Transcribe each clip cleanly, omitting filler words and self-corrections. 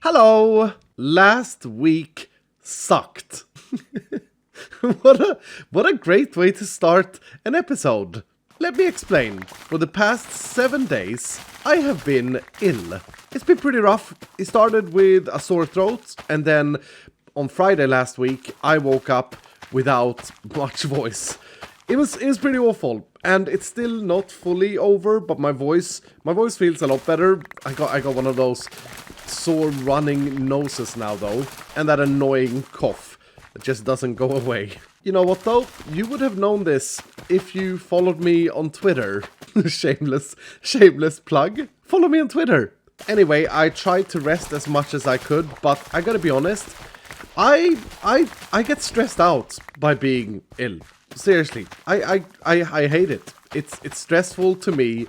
Hello! Last week sucked. What a great way to start an episode. Let me explain. For the past 7 days, I have been ill. It's been pretty rough. It started with a sore throat, and then on Friday last week, I woke up without much voice. It was pretty awful, and it's still not fully over, but my voice feels a lot better. I got one of those sore running noses now though, and that annoying cough that just doesn't go away. You know what though? You would have known this if you followed me on Twitter. shameless plug. Follow me on Twitter. Anyway, I tried to rest as much as I could, but I gotta be honest, I get stressed out by being ill. Seriously, I hate it. It's stressful to me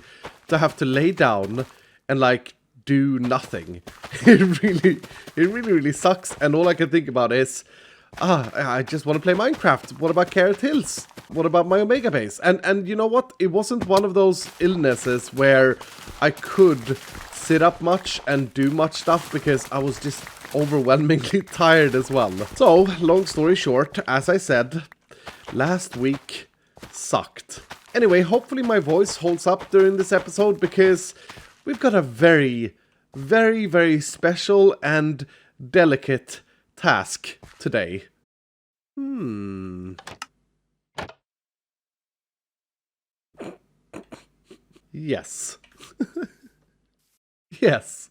to have to lay down and like do nothing. It really sucks, and all I can think about is I just want to play Minecraft. What about Carrot Hills? What about my Omega base? And you know what? It wasn't one of those illnesses where I could sit up much and do much stuff because I was just overwhelmingly tired as well. So, long story short, as I said, last week sucked. Anyway, hopefully my voice holds up during this episode because we've got a very special and delicate task today. Yes. Yes.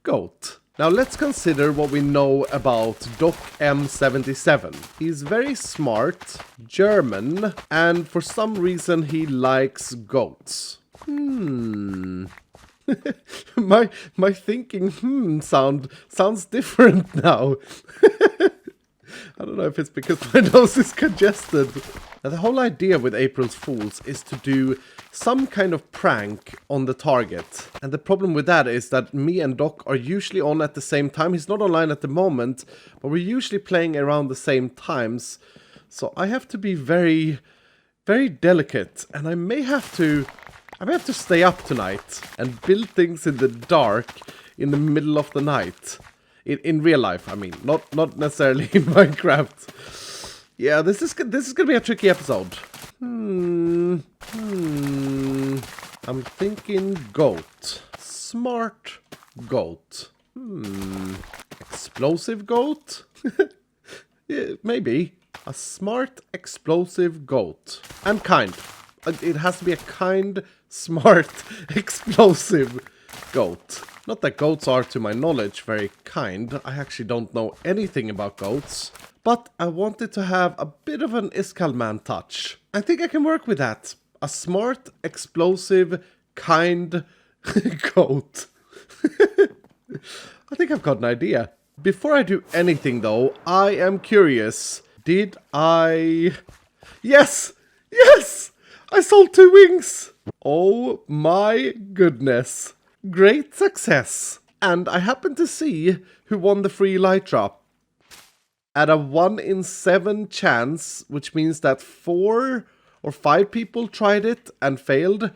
Goat. Now let's consider what we know about Doc M77. He's very smart, German, and for some reason he likes goats. My thinking sounds different now. I don't know if it's because my nose is congested. Now the whole idea with April's Fools is to do some kind of prank on the target. And the problem with that is that me and Doc are usually on at the same time. He's not online at the moment, but we're usually playing around the same times. So I have to be very delicate, and I may have to stay up tonight and build things in the dark in the middle of the night. In real life, I mean, not necessarily in Minecraft. Yeah, this is gonna be a tricky episode. I'm thinking goat. Smart goat. Explosive goat? Yeah, maybe. A smart, explosive goat. And kind. It has to be a kind, smart, explosive goat. Not that goats are, to my knowledge, very kind. I actually don't know anything about goats. But I wanted to have a bit of an Iskall man touch. I think I can work with that. A smart, explosive, kind goat. I think I've got an idea. Before I do anything though, I am curious. Did I... Yes! Yes! I sold 2 wings! Oh my goodness. Great success. And I happened to see who won the free light drop. At a 1 in 7 chance, which means that 4 or 5 people tried it and failed.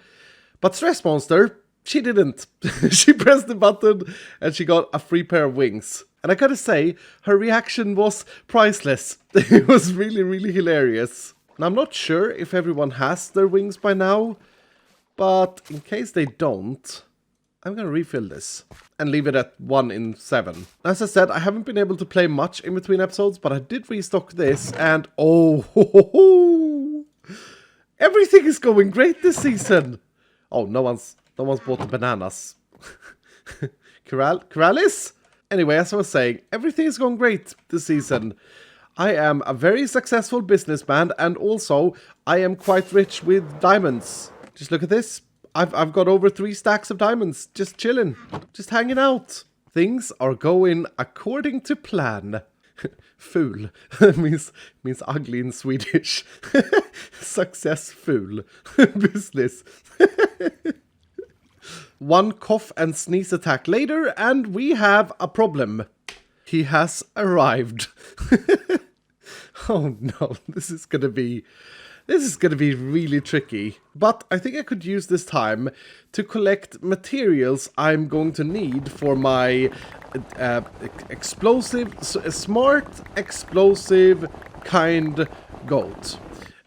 But Stress Monster, she didn't. She pressed the button and she got a free pair of wings. And I gotta say, her reaction was priceless. It was really hilarious. And I'm not sure if everyone has their wings by now, but in case they don't, I'm gonna refill this and leave it at 1 in 7. As I said, I haven't been able to play much in between episodes, but I did restock this, and oh, everything is going great this season. Oh, no one's bought the bananas. Keralis? Anyway, as I was saying, everything is going great this season. I am a very successful businessman, and also I am quite rich with diamonds. Just look at this. I've got over 3 stacks of diamonds, just chilling, just hanging out. Things are going according to plan. Ful means ugly in Swedish. Successful business. 1 cough and sneeze attack later, and we have a problem. He has arrived. Oh no, this is gonna be This is gonna be really tricky. But I think I could use this time to collect materials I'm going to need for my smart, explosive kind goat.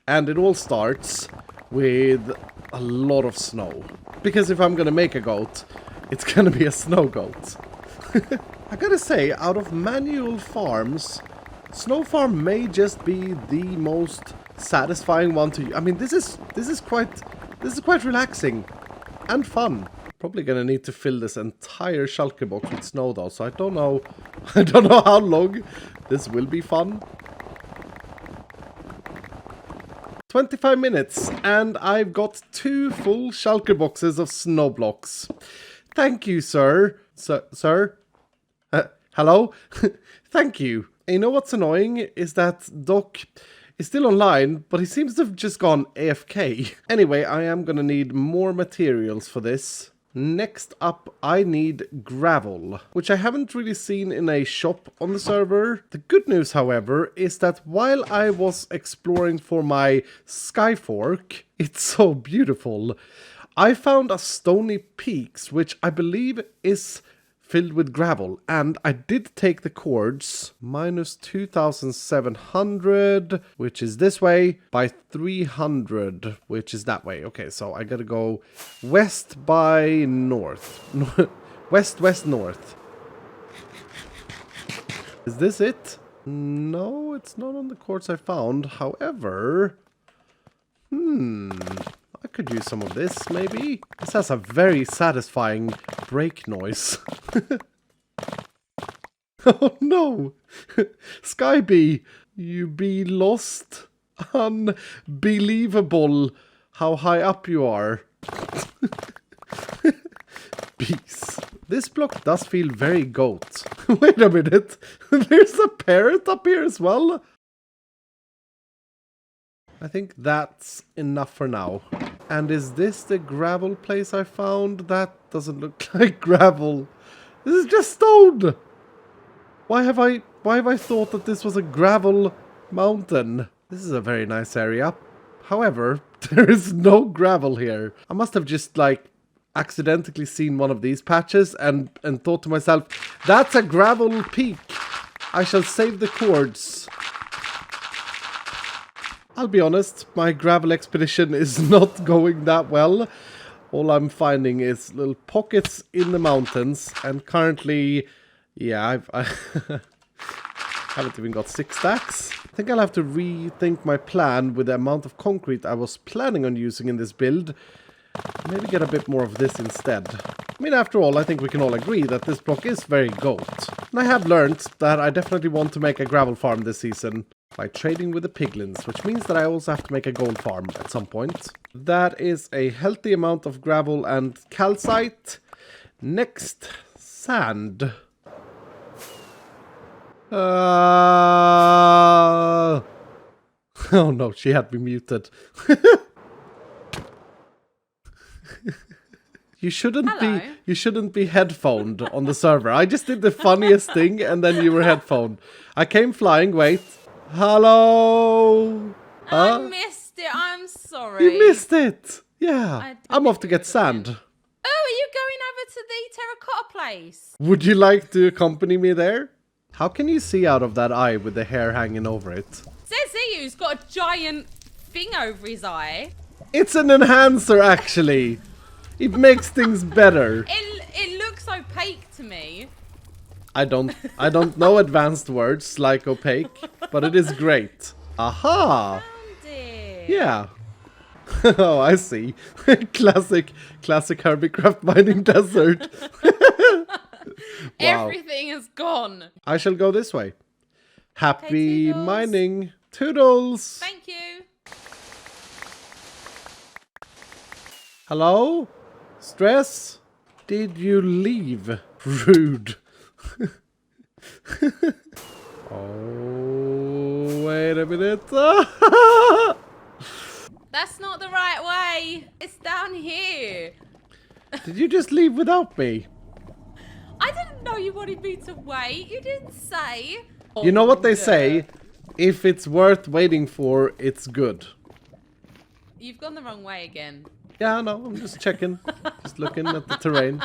And it all starts with a lot of snow. Because if I'm gonna make a goat, it's gonna be a snow goat. I gotta say, out of manual farms, snow farm may just be the most satisfying one to use. I mean, this is quite relaxing and fun. Probably gonna need to fill this entire shulker box with snow though, so I don't know how long this will be fun. 25 minutes, and I've got 2 full shulker boxes of snow blocks. Thank you, sir. Sir? Hello? Thank you. And you know what's annoying is that Doc is still online, but he seems to have just gone AFK. Anyway, I am gonna need more materials for this. Next up, I need gravel, which I haven't really seen in a shop on the server. The good news, however, is that while I was exploring for my Skyfork, it's so beautiful, I found a stony peaks, which I believe is filled with gravel, and I did take the chords minus 2,700, which is this way, by 300, which is that way. Okay, so I gotta go west by north. West, north. Is this it? No, it's not on the chords I found. However, I could use some of this, maybe. This has a very satisfying break noise. Oh no! Skybee, you be lost. Unbelievable how high up you are. Bees. This block does feel very goat. Wait a minute. There's a parrot up here as well. I think that's enough for now. And is this the gravel place I found? That doesn't look like gravel. This is just stone. Why have I thought that this was a gravel mountain? This is a very nice area. However, there is no gravel here. I must have just like accidentally seen one of these patches and thought to myself, that's a gravel peak. I shall save the chords. I'll be honest, my gravel expedition is not going that well. All I'm finding is little pockets in the mountains, and currently, yeah, I haven't even got 6 stacks. I think I'll have to rethink my plan with the amount of concrete I was planning on using in this build. Maybe get a bit more of this instead. I mean, after all, I think we can all agree that this block is very goat. And I have learned that I definitely want to make a gravel farm this season by trading with the piglins, which means that I also have to make a gold farm at some point. That is a healthy amount of gravel and calcite. Next, sand. Oh no, she had me muted. You shouldn't be headphoned on the server. I just did the funniest thing and then you were headphoned. I came flying, wait. Hello? I missed it, I'm sorry. You missed it. Yeah. I'm off to get sand. Oh, are you going over to the terracotta place? Would you like to accompany me there? How can you see out of that eye with the hair hanging over it? Says he who's got a giant thing over his eye. It's an enhancer, actually. It makes things better. It looks opaque to me. I don't know advanced words like opaque, but it is great. Aha! Found it. Yeah. Oh, I see. classic Hermitcraft mining desert. Wow. Everything is gone. I shall go this way. Happy mining. Toodles. Thank you. Hello? Stress? Did you leave? Rude. Oh, wait a minute. That's not the right way. It's down here. Did you just leave without me? I didn't know you wanted me to wait. You didn't say. You know what they say? If it's worth waiting for, it's good. You've gone the wrong way again. Yeah, no, I'm just checking. Just looking at the terrain.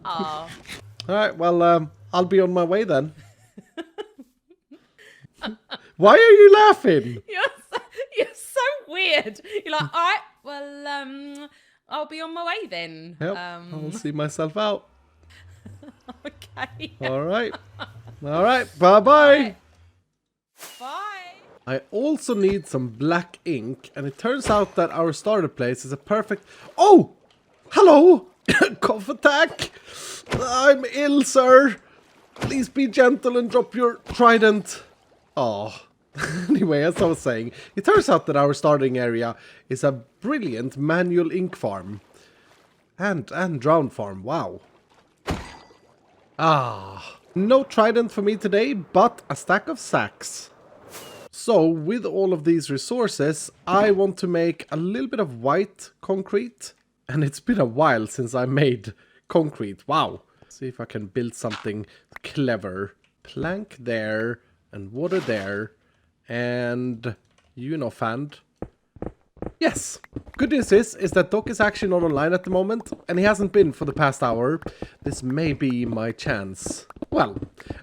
Oh. Alright, well, I'll be on my way then. Why are you laughing? You're so weird. You're like, all right, well, I'll be on my way then. Yep, I'll see myself out. Okay. Alright. Alright, bye-bye. Right. Bye. I also need some black ink, and it turns out that our starter place is a perfect... Oh! Hello! Cough attack! I'm ill, sir! Please be gentle and drop your trident. Oh. Anyway, as I was saying, it turns out that our starting area is a brilliant manual ink farm. And drown farm, wow. Ah. No trident for me today, but a stack of sacks. So, with all of these resources, I want to make a little bit of white concrete. And it's been a while since I made concrete. Wow. See if I can build something clever. Plank there, and water there, and Unofand. Yes! Good news is that Doc is actually not online at the moment, and he hasn't been for the past hour. This may be my chance. Well,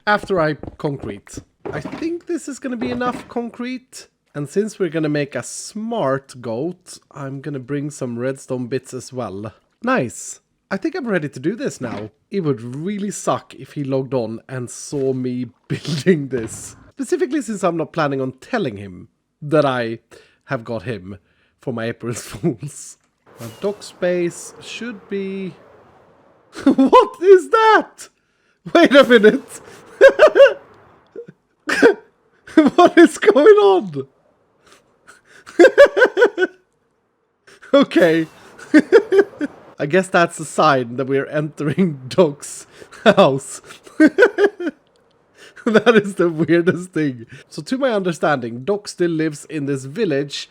after I concrete. I think this is going to be enough concrete. And since we're going to make a smart goat, I'm going to bring some redstone bits as well. Nice. I think I'm ready to do this now. It would really suck if he logged on and saw me building this. Specifically since I'm not planning on telling him that I have got him for my April Fools. My dock space should be... What is that? Wait a minute. What is going on? Okay. I guess that's a sign that we're entering Doc's house. That is the weirdest thing. So to my understanding, Doc still lives in this village,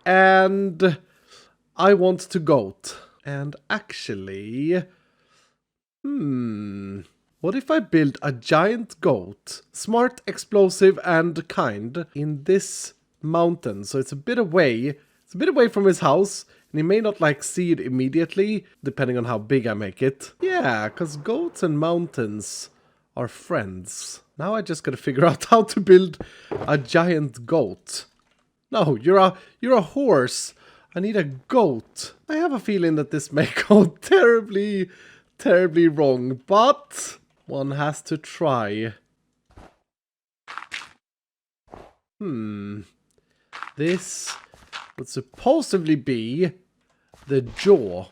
and I want to goat. And actually... What if I build a giant goat, smart, explosive, and kind, in this mountain? So it's a bit away. It's a bit away from his house, and he may not like see it immediately, depending on how big I make it. Yeah, because goats and mountains are friends. Now I just gotta figure out how to build a giant goat. No, you're a horse. I need a goat. I have a feeling that this may go terribly, terribly wrong, but one has to try. This would supposedly be the jaw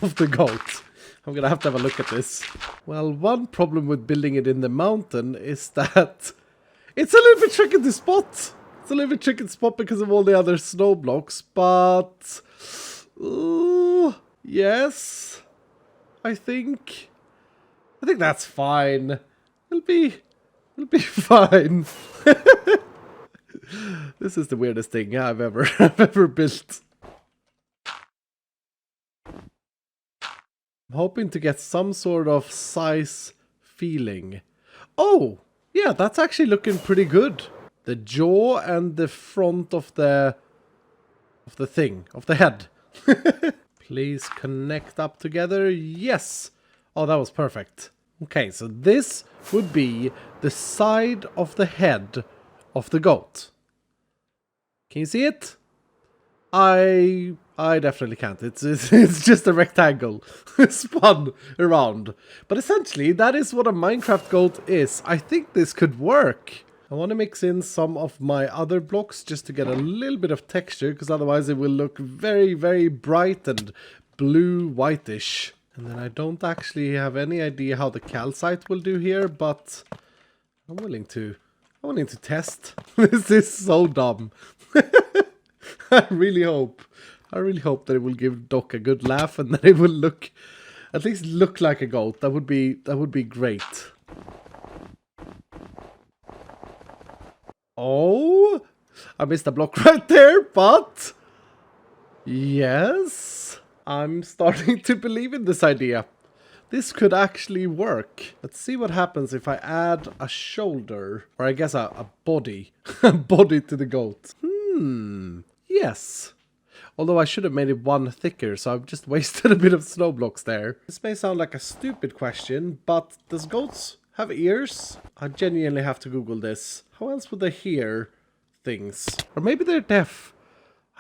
of the goat. I'm gonna have to have a look at this. Well, one problem with building it in the mountain is that it's a little bit tricky to spot. It's a little bit tricky to spot because of all the other snow blocks, but... yes. I think that's fine. It'll be fine. This is the weirdest thing I've ever built. I'm hoping to get some sort of size feeling. Oh, yeah, that's actually looking pretty good. The jaw and the front of the head. Please connect up together. Yes. Oh, that was perfect. Okay, so this would be the side of the head of the goat. Can you see it? I definitely can't. It's just a rectangle spun around. But essentially, that is what a Minecraft goat is. I think this could work. I want to mix in some of my other blocks just to get a little bit of texture, because otherwise it will look very, very bright and blue-whitish. And then I don't actually have any idea how the calcite will do here, but I'm willing to test. This is so dumb. I really hope that it will give Doc a good laugh and that it will at least look like a goat. That would be great. Oh, I missed a block right there, but yes, I'm starting to believe in this idea. This could actually work. Let's see what happens if I add a shoulder, or I guess a body, a body to the goat. Yes. Although I should have made it one thicker, so I've just wasted a bit of snow blocks there. This may sound like a stupid question, but does goats have ears? I genuinely have to Google this. How else would they hear things? Or maybe they're deaf.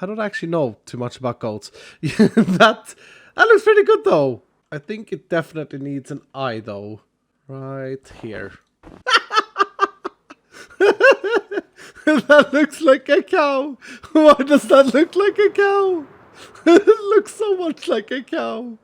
I don't actually know too much about goats. That looks pretty good though. I think it definitely needs an eye though. Right here. That looks like a cow. Why does that look like a cow? It looks so much like a cow.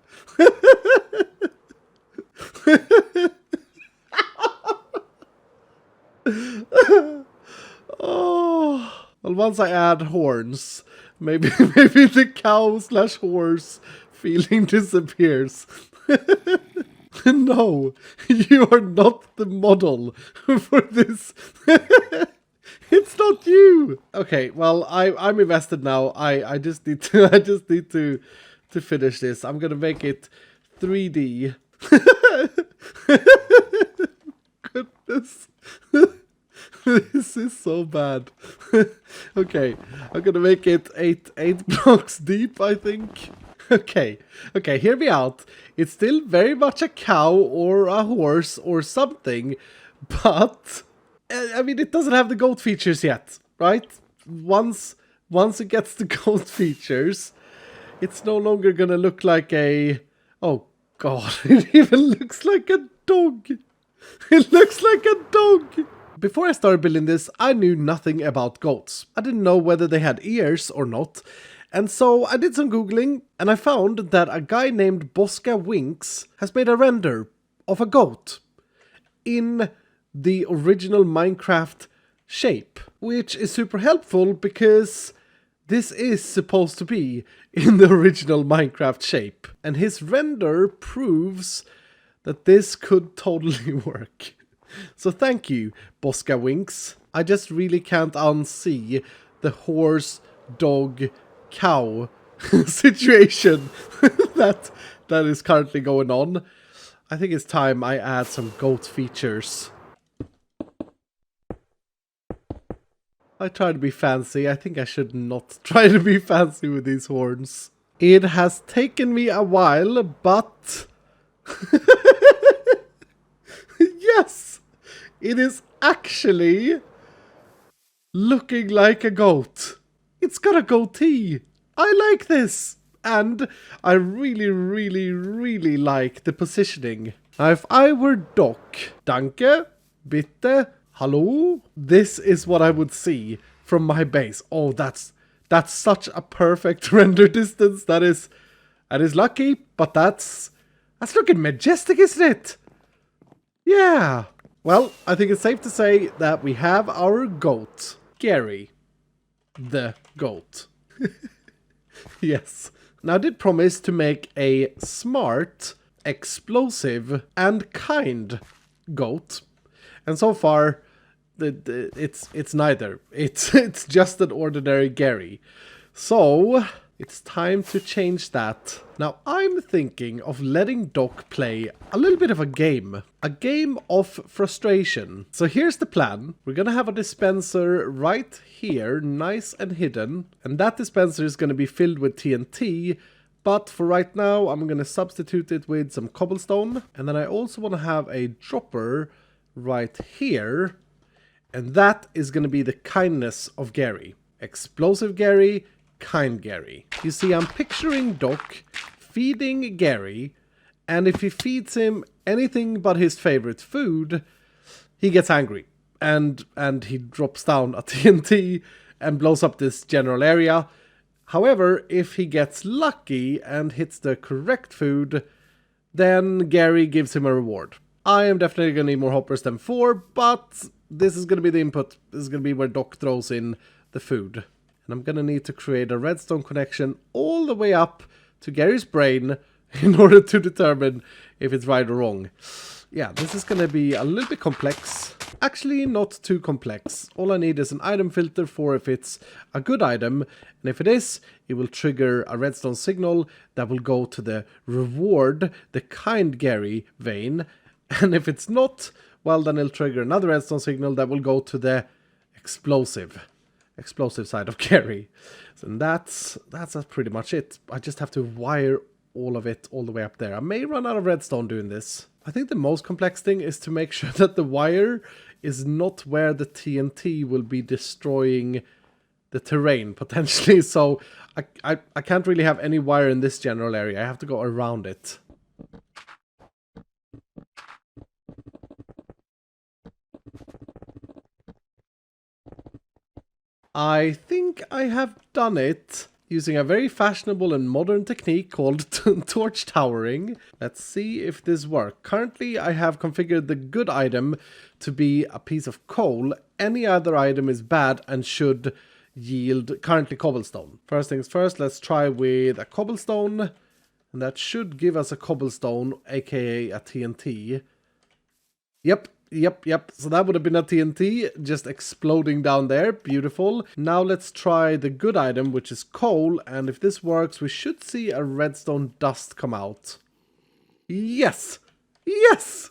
Oh. Well, once I add horns, maybe the cow/horse feeling disappears. No, you are not the model for this. It's not you. Okay, well, I'm invested now. I just need to finish this. I'm gonna make it 3D. Goodness. This is so bad. Okay, I'm gonna make it eight blocks deep, I think. Okay, hear me out. It's still very much a cow or a horse or something, but I mean, it doesn't have the goat features yet, right? Once it gets the goat features, it's no longer gonna look like a... Oh god, it even looks like a dog. It looks like a dog. Before I started building this, I knew nothing about goats. I didn't know whether they had ears or not. And so I did some googling, and I found that a guy named Bosca Winks has made a render of a goat in the original Minecraft shape, which is super helpful because this is supposed to be in the original Minecraft shape. And his render proves that this could totally work. So thank you, Bosca Winks. I just really can't unsee the horse, dog, cow situation that is currently going on. I think it's time I add some goat features. I try to be fancy. I think I should not try to be fancy with these horns. It has taken me a while, but yes, it is actually looking like a goat. It's got a goatee. I like this. And I really, really, really like the positioning. Now, if I were Doc, danke, bitte, hello, this is what I would see from my base. Oh, that's such a perfect render distance. That is lucky, but that's looking majestic, isn't it? Yeah. Well, I think it's safe to say that we have our goat, Gary. The goat. Yes. Now, I did promise to make a smart, explosive, and kind goat. And so far, it's neither. It's just an ordinary Gary. So, it's time to change that. Now, I'm thinking of letting Doc play a little bit of a game of frustration. So here's the plan. We're gonna have a dispenser right here, nice and hidden. And that dispenser is gonna be filled with TNT. But for right now, I'm gonna substitute it with some cobblestone. And then I also wanna have a dropper right here. And that is gonna be the kindness of Gary. Explosive Gary, kind Gary. You see, I'm picturing Doc feeding Gary, and if he feeds him anything but his favorite food, he gets angry, and he drops down a TNT and blows up this general area. However, if he gets lucky and hits the correct food, then Gary gives him a reward. I am definitely going to need more hoppers than 4, but this is going to be the input. This is going to be where Doc throws in the food. And I'm going to need to create a redstone connection all the way up to Gary's brain in order to determine if it's right or wrong. Yeah, this is going to be a little bit complex. Actually, not too complex. All I need is an item filter for if it's a good item. And if it is, it will trigger a redstone signal that will go to the reward, the kind Gary vein. And if it's not, well, then it'll trigger another redstone signal that will go to the explosive explosive side of Gary. And that's pretty much it. I just have to wire all of it all the way up there. I may run out of redstone doing this. I think the most complex thing is to make sure that the wire is not where the TNT will be destroying the terrain, potentially. So I can't really have any wire in this general area. I have to go around it. I think I have done it using a very fashionable and modern technique called torch towering. Let's see if this works. Currently, I have configured the good item to be a piece of coal. Any other item is bad and should yield currently cobblestone. First things first, let's try with a cobblestone. And that should give us a cobblestone, aka a TNT. Yep. So that would have been a TNT just exploding down there. Beautiful. Now let's try the good item, which is coal. And if this works, we should see a redstone dust come out. Yes! Yes!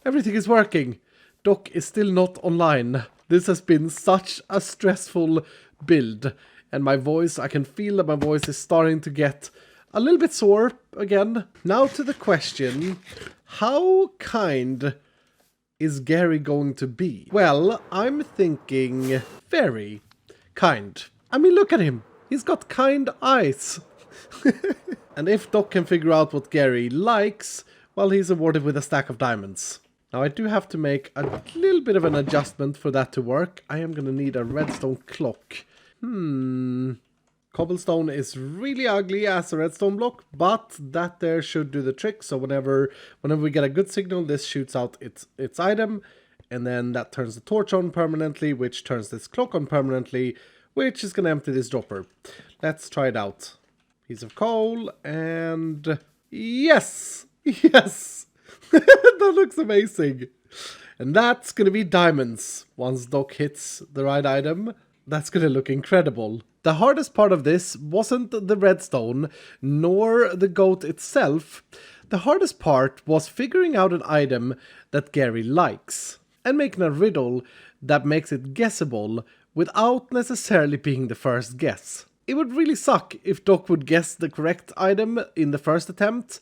Everything is working. Doc is still not online. This has been such a stressful build. And my voice, I can feel that my voice is starting to get a little bit sore again. Now to the question, how kind is Gary going to be? Well, I'm thinking very kind. I mean, look at him. He's got kind eyes. And if Doc can figure out what Gary likes, well, he's awarded with a stack of diamonds. Now, I do have to make a little bit of an adjustment for that to work. I am going to need a redstone clock. Cobblestone is really ugly as a redstone block, but that there should do the trick. So whenever we get a good signal, this shoots out its item, and then that turns the torch on permanently, which turns this clock on permanently, which is going to empty this dropper. Let's try it out. Piece of coal, and yes! Yes! That looks amazing. And that's going to be diamonds. Once Doc hits the right item, that's going to look incredible. The hardest part of this wasn't the redstone, nor the goat itself. The hardest part was figuring out an item that Gary likes, and making a riddle that makes it guessable without necessarily being the first guess. It would really suck if Doc would guess the correct item in the first attempt,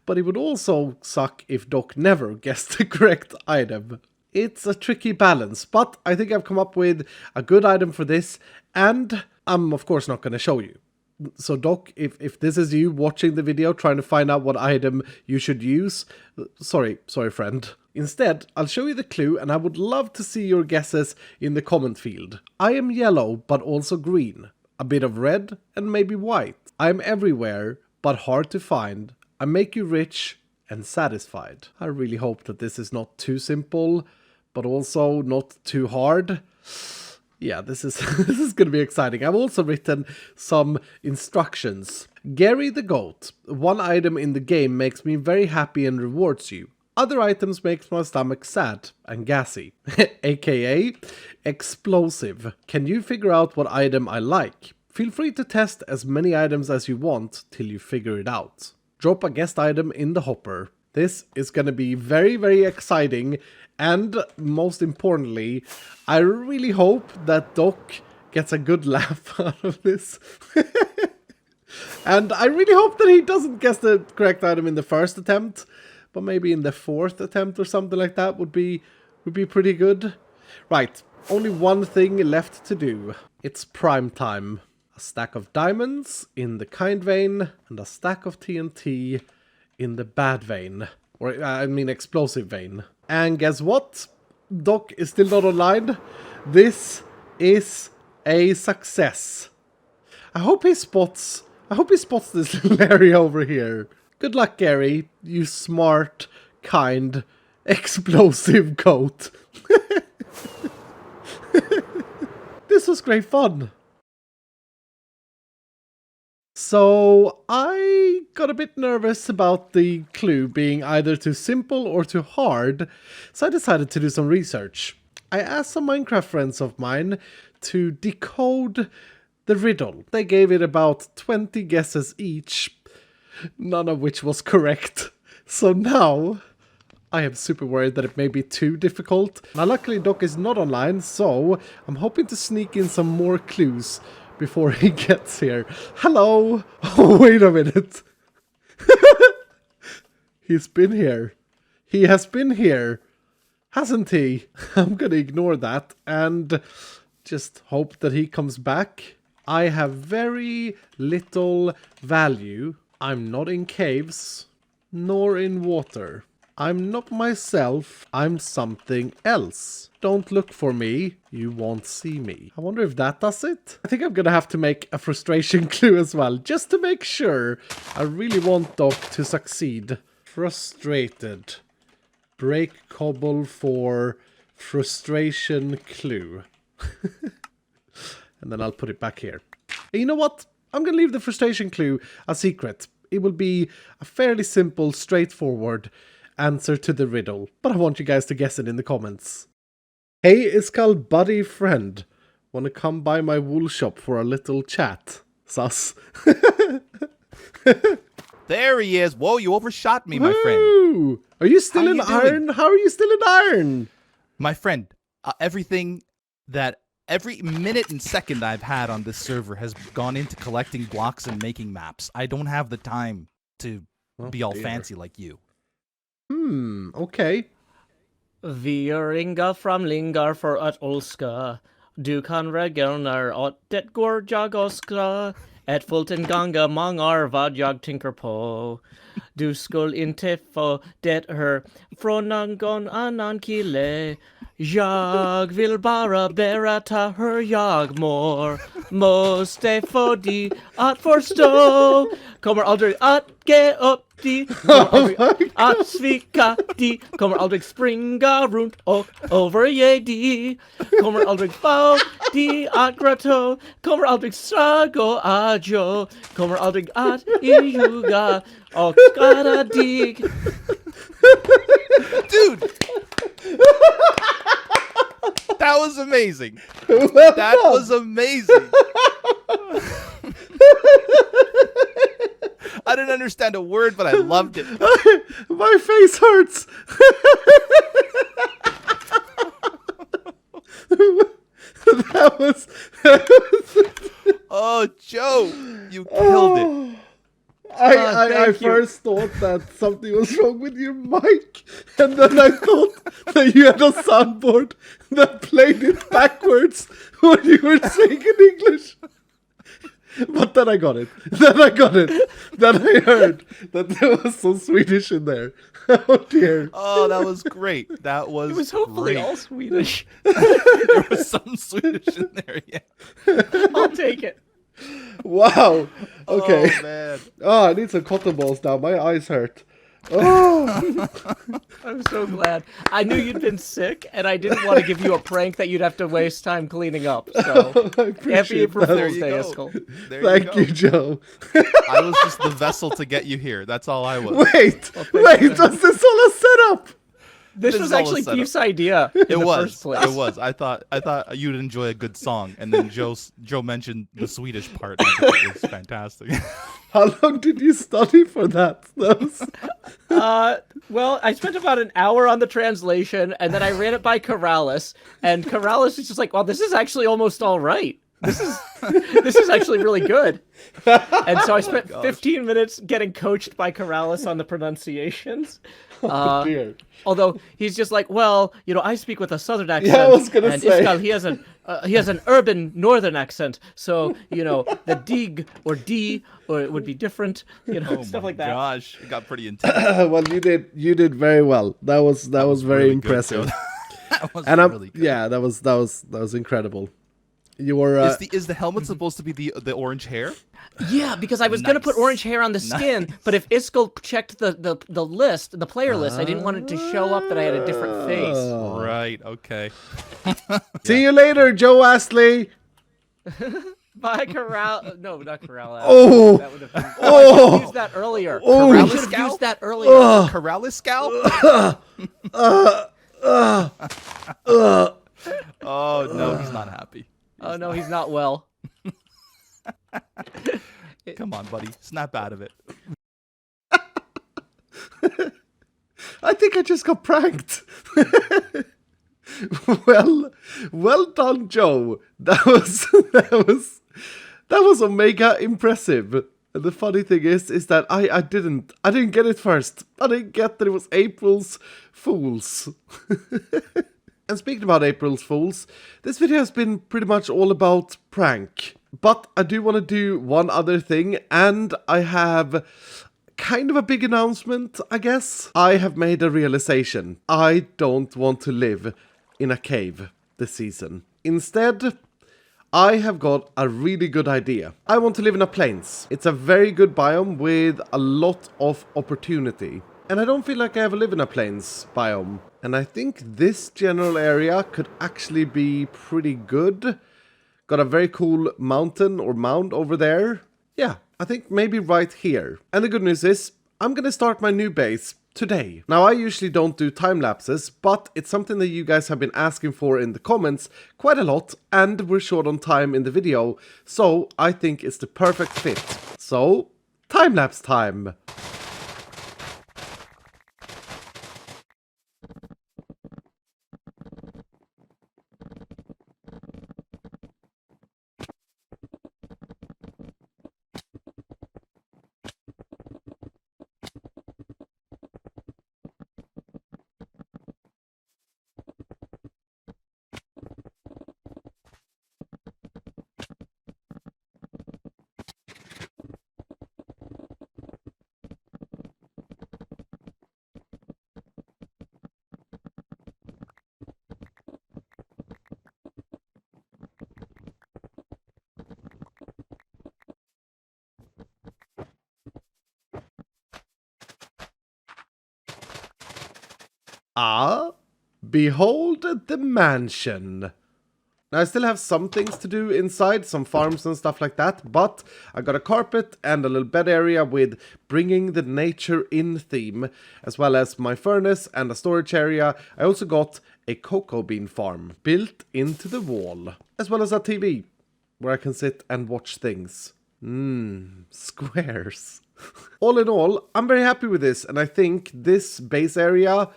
but it would also suck if Doc never guessed the correct item. It's a tricky balance, but I think I've come up with a good item for this, and I'm of course not going to show you. So Doc, if this is you watching the video trying to find out what item you should use, sorry friend. Instead, I'll show you the clue, and I would love to see your guesses in the comment field. I am yellow, but also green. A bit of red, and maybe white. I am everywhere, but hard to find. I make you rich and satisfied. I really hope that this is not too simple, but also not too hard. Yeah, this is this is going to be exciting. I've also written some instructions. Gary the goat. One item in the game makes me very happy and rewards you. Other items makes my stomach sad and gassy. AKA explosive. Can you figure out what item I like? Feel free to test as many items as you want till you figure it out. Drop a guest item in the hopper. This is going to be very, very exciting. And most importantly, I really hope that Doc gets a good laugh out of this. And I really hope that he doesn't guess the correct item in the first attempt, but maybe in the fourth attempt or something like that would be pretty good. Right, only one thing left to do. It's prime time. A stack of diamonds in the kind vein, and a stack of TNT in the bad vein. Or, I mean, explosive vein. And guess what? Doc is still not online. This is a success. I hope he spots this little area over here. Good luck, Gary, you smart, kind, explosive goat. This was great fun. So I got a bit nervous about the clue being either too simple or too hard, so I decided to do some research. I asked some Minecraft friends of mine to decode the riddle. They gave it about 20 guesses each, none of which was correct. So now I am super worried that it may be too difficult. Now, luckily, Doc is not online, so I'm hoping to sneak in some more clues before he gets here. Hello! Oh, wait a minute. He's been here. He has been here, hasn't he? I'm gonna ignore that and just hope that he comes back. I have very little value. I'm not in caves, nor in water. I'm not myself, I'm something else. Don't look for me, you won't see me. I wonder if that does it? I think I'm gonna have to make a frustration clue as well, just to make sure. I really want Doc to succeed. Frustrated. Break cobble for frustration clue. And then I'll put it back here. And you know what? I'm gonna leave the frustration clue a secret. It will be a fairly simple, straightforward answer to the riddle, but I want you guys to guess it in the comments. Hey Iskall buddy friend, wanna come by my wool shop for a little chat? Sus. There he is. Whoa, you overshot me, my friend. Woo! Are you still How in you iron? doing? How are you still in iron? My friend, every minute and second I've had on this server has gone into collecting blocks and making maps. I don't have the time to be all fancy like you. Okay. Vi ringa framlingar för att älska. Du kan regelner åt det går jag önskar. Ett fullt en gånger mångar vad jag tänker på. Du skulle inte få det här från någon annan kille. Jag vill bara berätta hur jag mår. Måste få dig att förstå. Kommer aldrig att ge upp dig. Kommer aldrig att svika dig. Kommer aldrig springa runt och överge dig. Kommer aldrig få dig att gråta. Kommer aldrig säga adjö. Kommer aldrig att ljuga och skada dig. Dude! That was amazing. That was amazing. I didn't understand a word, but I loved it. My face hurts. that was Oh, Joe, you killed it. I first thought that something was wrong with your mic, and then I thought that you had a soundboard that played it backwards when you were saying in English. But then I got it. Then I heard that there was some Swedish in there. Oh dear. Oh, that was great. That was It was hopefully great. all Swedish. There was some Swedish in there, yeah. I'll take it. Wow. Okay. Oh, man. Oh, I need some cotton balls now. My eyes hurt. Oh. I'm so glad. I knew you'd been sick, and I didn't want to give you a prank that you'd have to waste time cleaning up. So, I happy appreciate April that. There Fool's you Day, go. Iskall. There Thank you you, go. Joe. I was just the vessel to get you here. That's all I was. Wait, was this all a setup? This This was is all a actually setup. Beef's idea in It the was. first place. It was. I thought you'd enjoy a good song, and then Joe mentioned the Swedish part. I thought it was fantastic. How long did you study for that? That was... Well, I spent about an hour on the translation, and then I ran it by Corrales, and Corrales is just like, well, this is actually almost all right. This is actually really good. And so I spent 15 minutes getting coached by Corrales on the pronunciations. Oh, dear. Although he's just like, well, you know, I speak with a southern accent. Yeah, I was gonna and say. Iskall, he has an urban northern accent. So, you know, the dig or D or it would be different, you know, Oh stuff my like that. gosh, it got pretty intense. Well, you did very well. That was very Really good, impressive. Joe. That was And I'm really good. yeah, that was incredible. You were Is the helmet supposed to be the orange hair? Yeah, because I was gonna put Nice. orange hair on the skin, but if Iskall checked the list, the player list, I didn't want it to show up that I had a different face. Right. Okay. See you later, Joe Astley. By Corral, no, not Corral. Oh. That would have been. Oh. I should have used that earlier. Oh. I should have used that earlier. Corrales Scout? Oh no, he's not happy. Oh no, he's not well. Come on, buddy, snap out of it. I think think I just got pranked. Well done, Joe. That was mega impressive. And the funny thing is that I didn't get it first. I didn't get that it was April's Fools. And speaking about April's Fools, this video has been pretty much all about prank. But I do want to do one other thing, and I have kind of a big announcement, I guess. I have made a realization. I don't want to live in a cave this season. Instead, I have got a really good idea. I want to live in a plains. It's a very good biome with a lot of opportunity. And I don't feel like I ever live in a plains biome. And I think this general area could actually be pretty good. Got a very cool mountain or mound over there. Yeah, I think maybe right here. And the good news is, I'm gonna start my new base today. Now, I usually don't do time lapses, but it's something that you guys have been asking for in the comments quite a lot, and we're short on time in the video, so I think it's the perfect fit. So, time lapse time! Ah, behold the mansion. Now, I still have some things to do inside, some farms and stuff like that, but I got a carpet and a little bed area with bringing the nature in theme, as well as my furnace and a storage area. I also got a cocoa bean farm built into the wall, as well as a TV where I can sit and watch things. Squares. All in all, I'm very happy with this, and I think this base area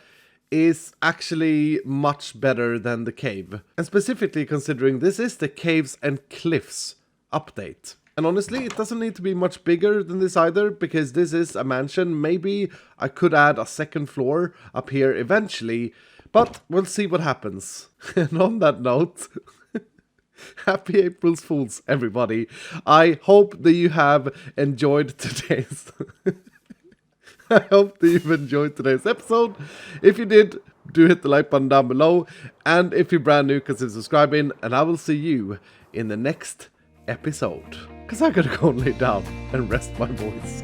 is actually much better than the cave. And specifically considering this is the Caves and Cliffs update. And honestly, it doesn't need to be much bigger than this either, because this is a mansion. Maybe I could add a second floor up here eventually, but we'll see what happens. And on that note, happy April's Fools, everybody. I hope that you have enjoyed today's... I hope that you've enjoyed today's episode. If you did, do hit the like button down below. And if you're brand new, consider subscribing. And I will see you in the next episode. Because I gotta go and lay down and rest my voice.